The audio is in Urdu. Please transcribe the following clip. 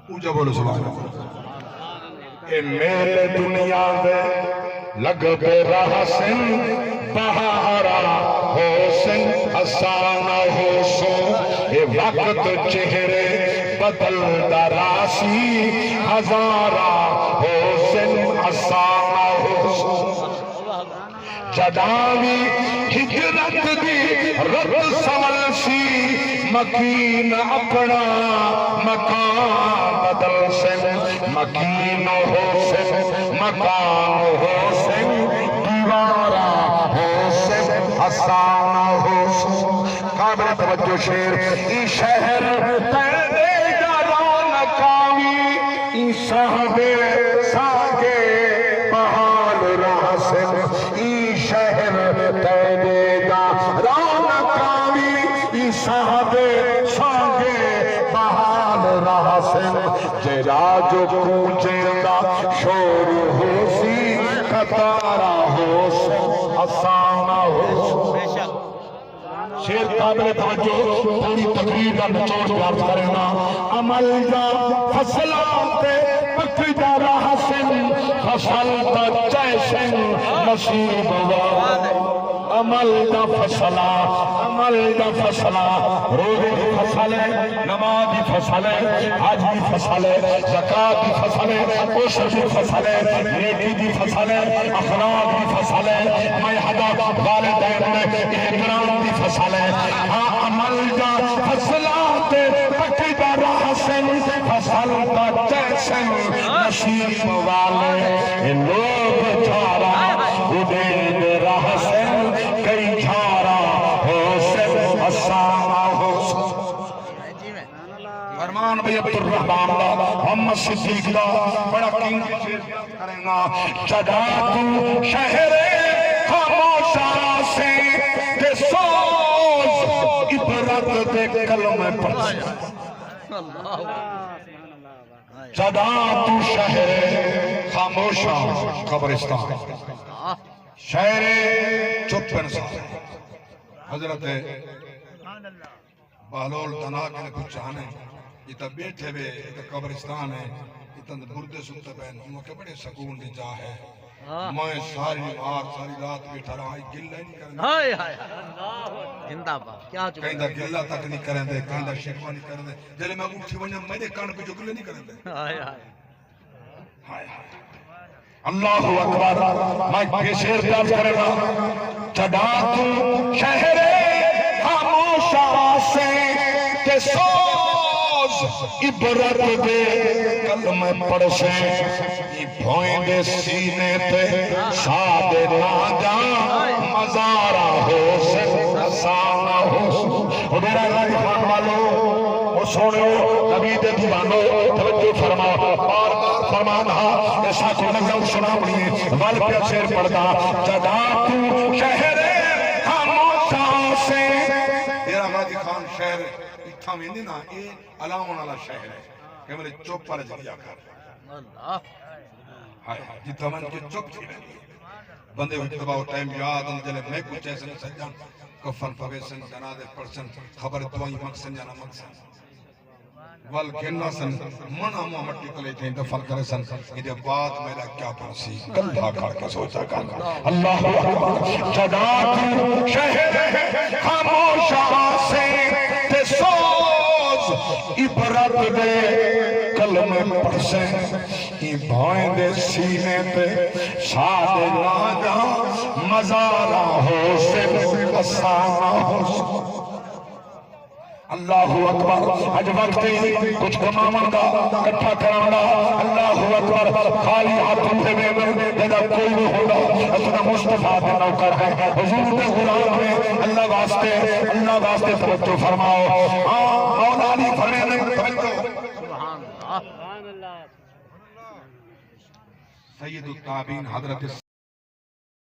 اونچا بولو سبحان اللہ۔ اے میرے دنیا دے لگ بے راہ سن بہارا حسن آسان حسن اے وقت چہرے بدل دراسی ہزارہ حسن آسان حسن جداوی ہجرت دی رب سملسی مکین اپنا مکان بدل سن مکین حسن مکان حسن دیوارہ حسن آسان حسن قابل توجہ شیر ای شہر تیرے جران کامی ای صاحب ساگے بحال راسن ای شہر تیرے جران کامی ای صاحب ساگے بحال راسن جرا جو کوچے دا شور ہوسی قطارہ حسن آسان حسن شیر قابل توجہ پوری تقریر کا نچوڑ پیار کرنا عمل جا فصلات پک جا رہا سن فصل تا چیسن نصیب ہوا عمل دا فصلہ عمل دا فصلہ روزے دی فصل ہے نماز دی فصل ہے حج دی فصل ہے زکاة دی فصل ہے عشر دی فصل ہے نیکی دی فصل ہے اخلاق دی فصل ہے میحدہ والدین میں احترام دی فصل ہے ہاں عمل دا فصلات پکی دا رحسن فصل دا جیسن نصیب والے لوگ چھارا ادین رحسن کئی چھارا حسن آسان حسن فرمان بھئی عبدالرحمن اللہ محمد صدیق اللہ بڑا کنگ شیر کریں گا جدا تو شہر خاموشہ سے کہ سوز عبرت دے کلمہ پڑھ جدا تو شہر خاموشہ قبرستان شہر چپ انسان حضرت بہلول تنا کے کچھ چاہنے یہ تا بیٹھے بے یہ تا قبرستان ہے یہ تا بردے سنتے بین ہموں کے بڑے سکون دی جا ہے میں ساری رات بیٹھا رہا ہوں گلہ نہیں کرنے زندہ باب کیا چکے کہیں دا گلہ تک نہیں کریں دے کہیں دا شکوہ نہیں کریں دے جلے میں اٹھی ونیا میں نے کان پہ جو گلہ نہیں کریں دے ہائے ہائے اللہ اکبر میں پیشیر پیاز کرے گا چڑھا تو شہر خاموشہ سے کہ سوز عبرت دے کلمہ پڑھ سے یہ بھوئیں دے سینے تے شاد نہ جا مزارہ ہو سے آسانہ ہو اور میرا غائی خان والو اور سونے نبی دے دیوانو توجہ فرما بار فرمان ہاں ایسا کو نظر سنا بڑی وال پہ شیر پڑھتا جدا تو شہر خاموشہ سے تیرا غازی خان شہر اتھا میں نہیں نا یہ علاؤن والا شہر ہے کہ میرے چوپ پر جگیا کر جتا من کے چوپ تھی رہی بندے ہوئے تباہ ٹائم یاد ان جلے میں کچھ ایسے سجان کفن فویسن جنادے پرسن خبر دوائی مقصن جانا مقصن والکینہ سن منہ مو مٹی تلے تھے دفن کرے سن یہ بات میرا کیا پرسی کل بھاکڑ کے سوچا کرنا اللہ اکبر جدا تو شہر خاموشہ سے تے سوز عبرت دے کلمہ پڑھ سے یہ بھائیں دے سینے تے شاد نہ جا مزارہ ہو سے آسانہ ہو اللہ اکبر اج وقت کچھ کمامن کا کٹھا کرنا اللہ اکبر خالی ہاتھوں سے میں جدا کوئی نہیں ہوگا اپنا مصطفیٰ کا نوکر ہے حضور کے غلام ہے اللہ واسطے توجہ فرماؤ مولا علی فرمانے سبحان اللہ سید التابعین حضرت